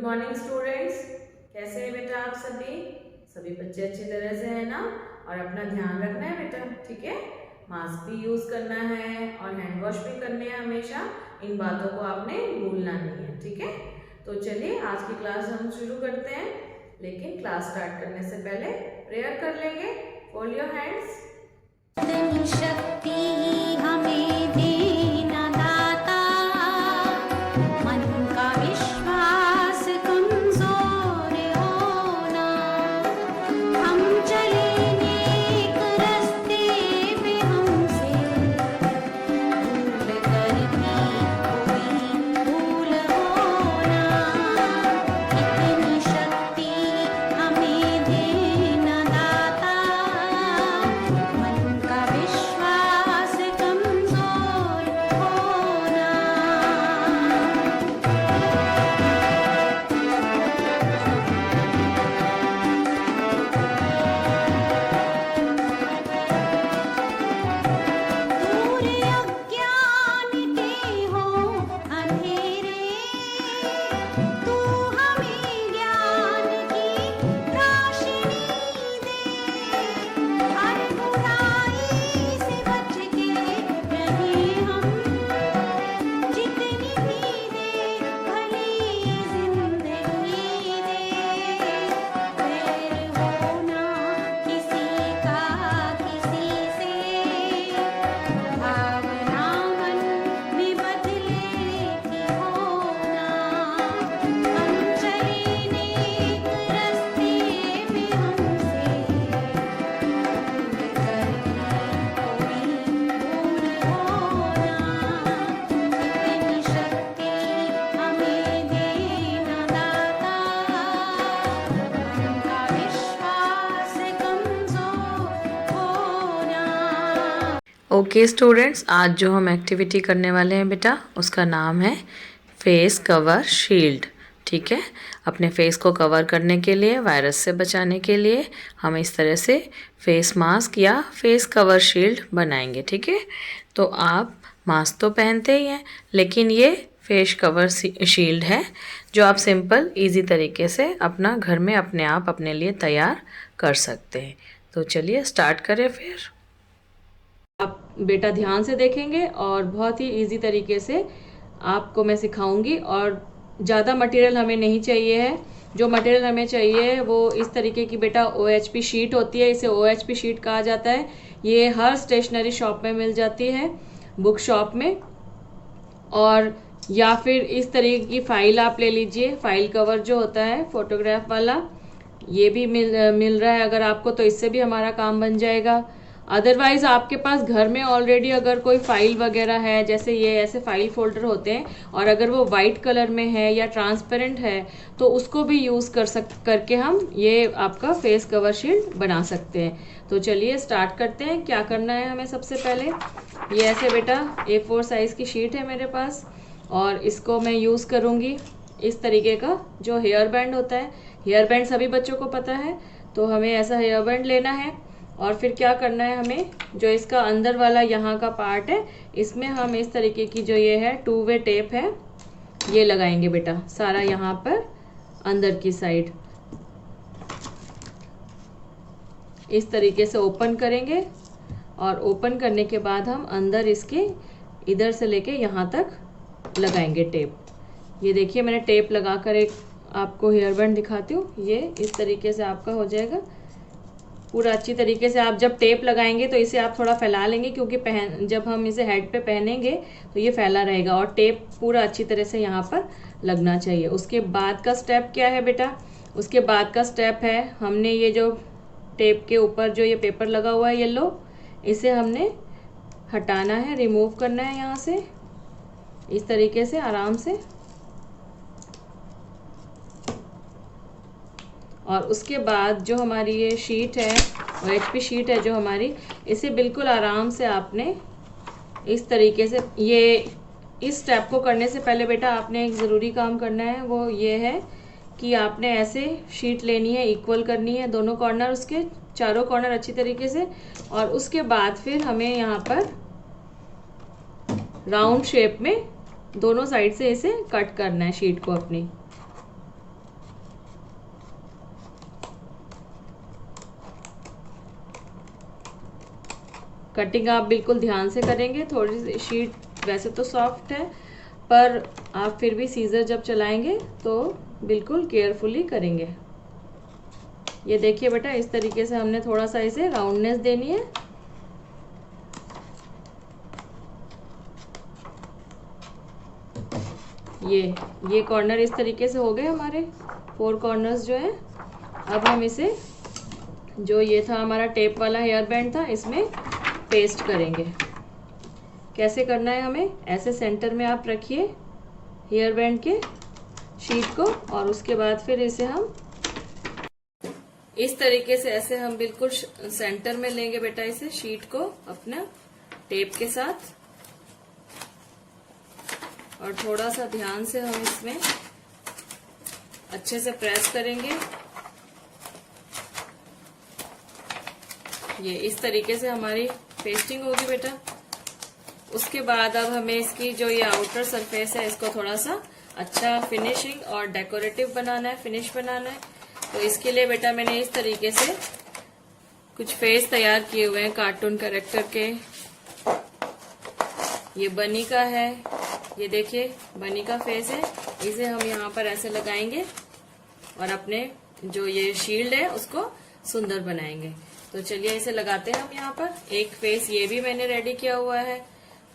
Morning students, कैसे हैं बेटा आप सभी? सभी बच्चे अच्छी तरह से है ना? और अपना ध्यान रखना है बेटा, ठीक है? मास्क भी यूज करना है और हैंड वॉश भी करने हैं हमेशा। इन बातों को आपने भूलना नहीं है, ठीक है? तो चलिए आज की क्लास हम शुरू करते हैं, लेकिन क्लास स्टार्ट करने से पहले प्रेयर कर लेंगे। Fold your hands. शक्ति हमें देना दाता, मन का विश्वास कमजोर होना, हम चले नेक रास्ते पे हमसे भूल करती कोई भूल होना, इतनी शक्ति हमें देना दाता, मन का विश्वास कमजोर होना। दूर अज्ञान के हो अंधेरे, तू हमें ज्ञान की रोशनी दे, हर बुराई से बच के रहें हम, जितनी भी दे भली जिंदगी दे, वैर होना किसी का किसी से, भावना मन में बदले की होना, हम चले नेक रास्ते पे हमसे भूल करती कोई भूल होना, इतनी शक्ति हमें देना दाता, मन का विश्वास कमजोर होना। ओके स्टूडेंट्स, आज जो हम एक्टिविटी करने वाले हैं बेटा, उसका नाम है फेस कवर शील्ड। ठीक है, अपने फेस को कवर करने के लिए, वायरस से बचाने के लिए हम इस तरह से फेस मास्क या फेस कवर शील्ड बनाएंगे। ठीक है, तो आप मास्क तो पहनते ही हैं, लेकिन ये फेस कवर शील्ड है जो आप सिंपल इजी तरीके से अपना घर में अपने आप अपने लिए तैयार कर सकते हैं। तो चलिए स्टार्ट करें फिर। आप बेटा ध्यान से देखेंगे और बहुत ही इजी तरीके से आपको मैं सिखाऊंगी, और ज़्यादा मटेरियल हमें नहीं चाहिए है। जो मटेरियल हमें चाहिए वो इस तरीके की बेटा OHP शीट होती है, इसे OHP शीट कहा जाता है। ये हर स्टेशनरी शॉप में मिल जाती है, बुक शॉप में। और या फिर इस तरीके की फाइल आप ले लीजिए, फाइल कवर जो होता है फोटोग्राफ वाला, ये भी मिल रहा है अगर आपको, तो इससे भी हमारा काम बन जाएगा। अदरवाइज आपके पास घर में ऑलरेडी अगर कोई फाइल वगैरह है, जैसे ये ऐसे फाइल फोल्डर होते हैं, और अगर वो वाइट कलर में है या ट्रांसपेरेंट है, तो उसको भी यूज़ करके हम ये आपका फेस कवर शील्ड बना सकते हैं। तो चलिए स्टार्ट करते हैं। क्या करना है हमें? सबसे पहले ये ऐसे बेटा A4 साइज़ की शीट है मेरे पास, और इसको मैं यूज़ करूँगी इस तरीके का जो हेयर बैंड होता है। हेयर बैंड सभी बच्चों को पता है, तो हमें ऐसा हेयर बैंड लेना है। और फिर क्या करना है हमें, जो इसका अंदर वाला यहाँ का पार्ट है, इसमें हम इस तरीके की जो ये है 2 वे टेप है, ये लगाएंगे बेटा सारा यहाँ पर अंदर की साइड। इस तरीके से ओपन करेंगे, और ओपन करने के बाद हम अंदर इसके इधर से लेके यहाँ तक लगाएंगे टेप। ये देखिए मैंने टेप लगा कर एक आपको हेयर बैंड दिखाती हूँ। ये इस तरीके से आपका हो जाएगा पूरा अच्छी तरीके से। आप जब टेप लगाएंगे तो इसे आप थोड़ा फैला लेंगे, क्योंकि जब हम इसे हेड पे पहनेंगे तो ये फैला रहेगा, और टेप पूरा अच्छी तरह से यहाँ पर लगना चाहिए। उसके बाद का स्टेप क्या है बेटा? उसके बाद का स्टेप है, हमने ये जो टेप के ऊपर जो ये पेपर लगा हुआ है येलो, इसे हमने हटाना है, रिमूव करना है यहाँ से इस तरीके से आराम से। और उसके बाद जो हमारी ये शीट है, OHP शीट है जो हमारी, इसे बिल्कुल आराम से आपने इस तरीके से, ये इस स्टेप को करने से पहले बेटा आपने एक ज़रूरी काम करना है, वो ये है कि आपने ऐसे शीट लेनी है, इक्वल करनी है दोनों कॉर्नर, उसके चारों कॉर्नर अच्छी तरीके से। और उसके बाद फिर हमें यहाँ पर राउंड शेप में दोनों साइड से इसे कट करना है शीट को अपनी। कटिंग आप बिल्कुल ध्यान से करेंगे। थोड़ी सी शीट वैसे तो सॉफ्ट है, पर आप फिर भी सीज़र जब चलाएंगे तो बिल्कुल केयरफुली करेंगे। ये देखिए बेटा, इस तरीके से हमने थोड़ा सा इसे राउंडनेस देनी है। ये कॉर्नर इस तरीके से हो गए हमारे 4 कॉर्नर्स जो हैं। अब हम इसे, जो ये था हमारा टेप वाला हेयर बैंड था, इसमें पेस्ट करेंगे। कैसे करना है हमें, ऐसे सेंटर में आप रखिए हेयर बैंड के शीट को, और उसके बाद फिर इसे हम इस तरीके से, ऐसे हम बिल्कुल सेंटर में लेंगे बेटा इसे, शीट को अपना टेप के साथ, और थोड़ा सा ध्यान से हम इसमें अच्छे से प्रेस करेंगे। ये इस तरीके से हमारी पेस्टिंग होगी बेटा। उसके बाद अब हमें इसकी जो ये आउटर सरफेस है, इसको थोड़ा सा अच्छा फिनिशिंग और डेकोरेटिव बनाना है, फिनिश बनाना है। तो इसके लिए बेटा मैंने इस तरीके से कुछ फेस तैयार किए हुए हैं कार्टून कैरेक्टर के। ये बनी का है, ये देखिए बनी का फेस है। इसे हम यहाँ पर ऐसे लगाएंगे और अपने जो ये शील्ड है उसको सुंदर बनाएंगे। तो चलिए इसे लगाते हैं हम यहाँ पर। एक फेस ये भी मैंने रेडी किया हुआ है।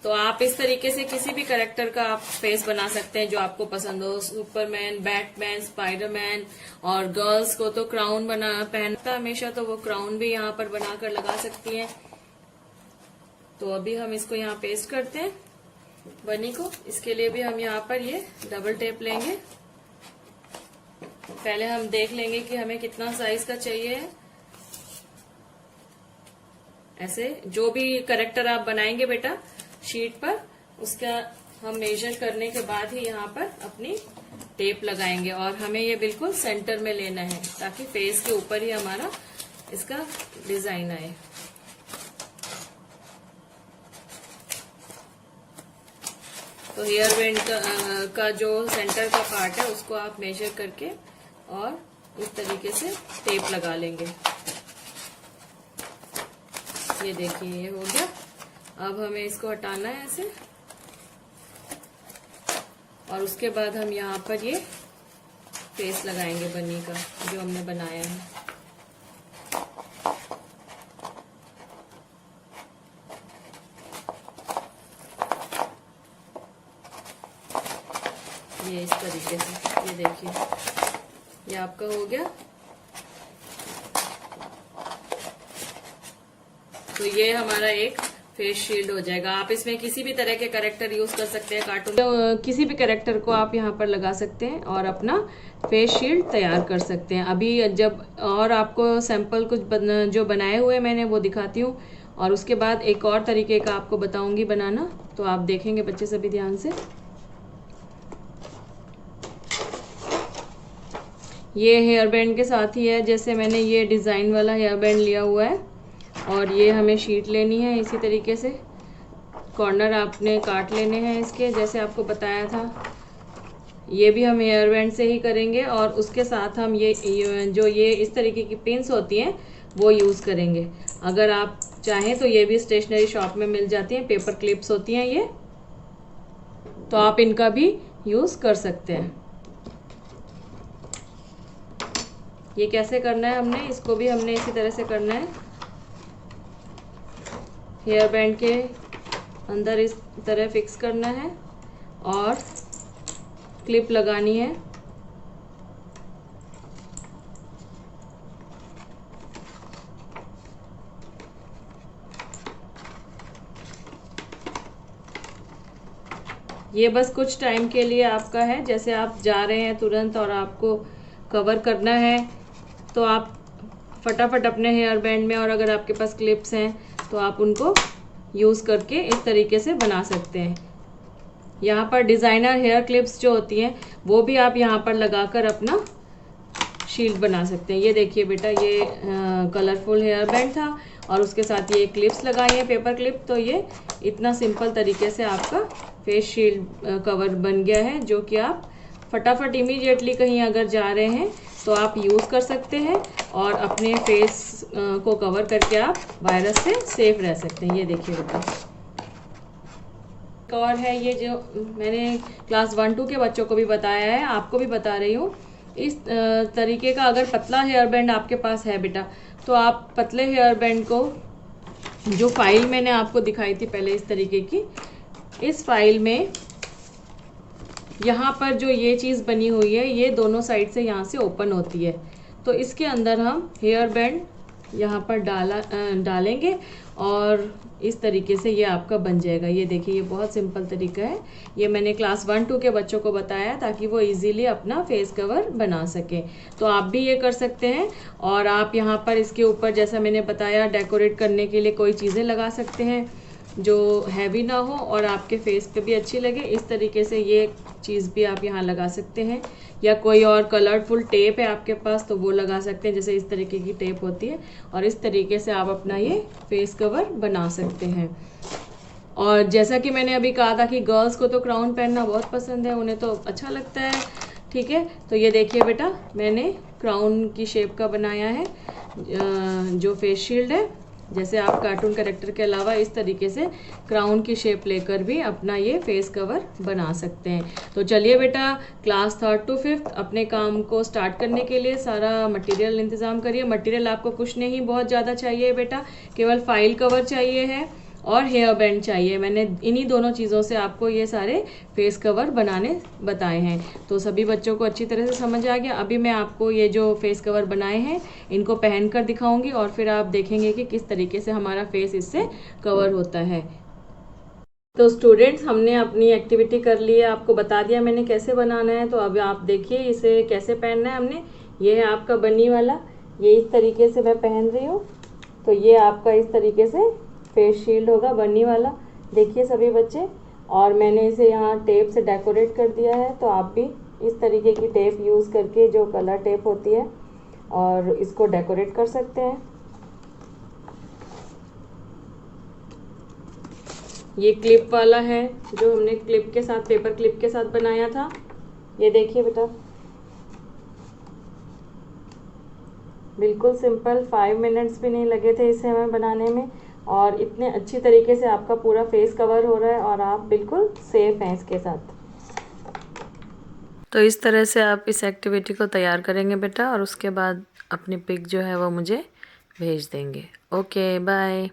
तो आप इस तरीके से किसी भी कैरेक्टर का आप फेस बना सकते हैं जो आपको पसंद हो, सुपरमैन, बैटमैन, स्पाइडरमैन, और गर्ल्स को तो क्राउन बना पहनता हमेशा, तो वो क्राउन भी यहाँ पर बनाकर लगा सकती हैं। तो अभी हम इसको यहाँ पेस्ट करते हैं बनी को। इसके लिए भी हम यहाँ पर ये डबल टेप लेंगे। पहले हम देख लेंगे कि हमें कितना साइज का चाहिए है। ऐसे जो भी कैरेक्टर आप बनाएंगे बेटा शीट पर, उसका हम मेजर करने के बाद ही यहाँ पर अपनी टेप लगाएंगे, और हमें ये बिल्कुल सेंटर में लेना है ताकि फेस के ऊपर ही हमारा इसका डिजाइन आए। तो हेयर बैंड का जो सेंटर का पार्ट है उसको आप मेजर करके और इस तरीके से टेप लगा लेंगे। ये देखिए ये हो गया। अब हमें इसको हटाना है ऐसे, और उसके बाद हम यहाँ पर ये फेस लगाएंगे बनी का जो हमने बनाया है। ये इस तरीके से, ये देखिए ये आपका हो गया। तो ये हमारा एक फेस शील्ड हो जाएगा। आप इसमें किसी भी तरह के कैरेक्टर यूज कर सकते हैं, कार्टून तो किसी भी कैरेक्टर को आप यहाँ पर लगा सकते हैं और अपना फेस शील्ड तैयार कर सकते हैं। अभी जब और आपको सैंपल कुछ जो बनाए हुए मैंने वो दिखाती हूँ, और उसके बाद एक और तरीके का आपको बताऊंगी बनाना। तो आप देखेंगे बच्चे सभी ध्यान से। ये हेयर बैंड के साथ ही है, जैसे मैंने ये डिज़ाइन वाला हेयर बैंड लिया हुआ है, और ये हमें शीट लेनी है। इसी तरीके से कॉर्नर आपने काट लेने हैं इसके, जैसे आपको बताया था। ये भी हम हेयर बैंड से ही करेंगे, और उसके साथ हम ये जो ये इस तरीके की पिन्स होती हैं वो यूज़ करेंगे। अगर आप चाहें तो ये भी स्टेशनरी शॉप में मिल जाती हैं, पेपर क्लिप्स होती हैं ये, तो आप इनका भी यूज़ कर सकते हैं। ये कैसे करना है हमने, इसको भी हमने इसी तरह से करना है। हेयर बैंड के अंदर इस तरह फिक्स करना है और क्लिप लगानी है। ये बस कुछ टाइम के लिए आपका है, जैसे आप जा रहे हैं तुरंत और आपको कवर करना है तो आप फटाफट अपने हेयर बैंड में, और अगर आपके पास क्लिप्स हैं तो आप उनको यूज़ करके इस तरीके से बना सकते हैं। यहाँ पर डिज़ाइनर हेयर क्लिप्स जो होती हैं वो भी आप यहाँ पर लगाकर अपना शील्ड बना सकते हैं। ये देखिए बेटा, ये कलरफुल हेयर बैंड था और उसके साथ ये क्लिप्स लगाई हैं, पेपर क्लिप। तो ये इतना सिंपल तरीके से आपका फेस शील्ड कवर बन गया है, जो कि आप फटाफट इमीडिएटली कहीं अगर जा रहे हैं तो आप यूज़ कर सकते हैं। और अपने फेस को कवर करके आप वायरस से सेफ रह सकते हैं। ये देखिए बेटा, एक और है ये जो मैंने क्लास 1-2 के बच्चों को भी बताया है, आपको भी बता रही हूँ। इस तरीके का अगर पतला हेयर बैंड आपके पास है बेटा, तो आप पतले हेयर बैंड को, जो फाइल मैंने आपको दिखाई थी पहले इस तरीके की, इस फाइल में यहाँ पर जो ये चीज़ बनी हुई है, ये दोनों साइड से यहाँ से ओपन होती है। तो इसके अंदर हम हेयर बैंड यहाँ पर डालेंगे और इस तरीके से ये आपका बन जाएगा। ये देखिए, ये बहुत सिंपल तरीका है। ये मैंने क्लास 1-2 के बच्चों को बताया ताकि वो इजीली अपना फेस कवर बना सकें। तो आप भी ये कर सकते हैं। और आप यहाँ पर इसके ऊपर, जैसा मैंने बताया, डेकोरेट करने के लिए कोई चीज़ें लगा सकते हैं जो हैवी ना हो और आपके फेस पे भी अच्छी लगे। इस तरीके से ये चीज़ भी आप यहाँ लगा सकते हैं, या कोई और कलरफुल टेप है आपके पास तो वो लगा सकते हैं, जैसे इस तरीके की टेप होती है। और इस तरीके से आप अपना ये फेस कवर बना सकते हैं। और जैसा कि मैंने अभी कहा था कि गर्ल्स को तो क्राउन पहनना बहुत पसंद है, उन्हें तो अच्छा लगता है, ठीक है। तो ये देखिए बेटा, मैंने क्राउन की शेप का बनाया है जो फेस शील्ड है। जैसे आप कार्टून कैरेक्टर के अलावा इस तरीके से क्राउन की शेप लेकर भी अपना ये फेस कवर बना सकते हैं। तो चलिए बेटा, क्लास 3rd to 5th अपने काम को स्टार्ट करने के लिए सारा मटेरियल इंतज़ाम करिए। मटेरियल आपको कुछ नहीं बहुत ज़्यादा चाहिए बेटा, केवल फाइल कवर चाहिए है और हेयर बैंड चाहिए। मैंने इन्हीं दोनों चीज़ों से आपको ये सारे फेस कवर बनाने बताए हैं। तो सभी बच्चों को अच्छी तरह से समझ आ गया। अभी मैं आपको ये जो फेस कवर बनाए हैं इनको पहन कर दिखाऊंगी और फिर आप देखेंगे कि किस तरीके से हमारा फेस इससे कवर होता है। तो स्टूडेंट्स, हमने अपनी एक्टिविटी कर ली है, आपको बता दिया मैंने कैसे बनाना है। तो अब आप देखिए इसे कैसे पहनना है हमने। ये है आपका बनी वाला, ये इस तरीके से मैं पहन रही हूँ। तो ये आपका इस तरीके से फेस शील्ड होगा बनी वाला, देखिए सभी बच्चे। और मैंने इसे यहाँ टेप से डेकोरेट कर दिया है। तो आप भी इस तरीके की टेप यूज़ करके, जो कलर टेप होती है, और इसको डेकोरेट कर सकते हैं। ये क्लिप वाला है जो हमने क्लिप के साथ, पेपर क्लिप के साथ बनाया था। ये देखिए बेटा, बिल्कुल सिंपल, 5 मिनट्स भी नहीं लगे थे इसे हमें बनाने में। और इतने अच्छी तरीके से आपका पूरा फेस कवर हो रहा है और आप बिल्कुल सेफ हैं इसके साथ। तो इस तरह से आप इस एक्टिविटी को तैयार करेंगे बेटा, और उसके बाद अपनी पिक जो है वो मुझे भेज देंगे। Okay, bye.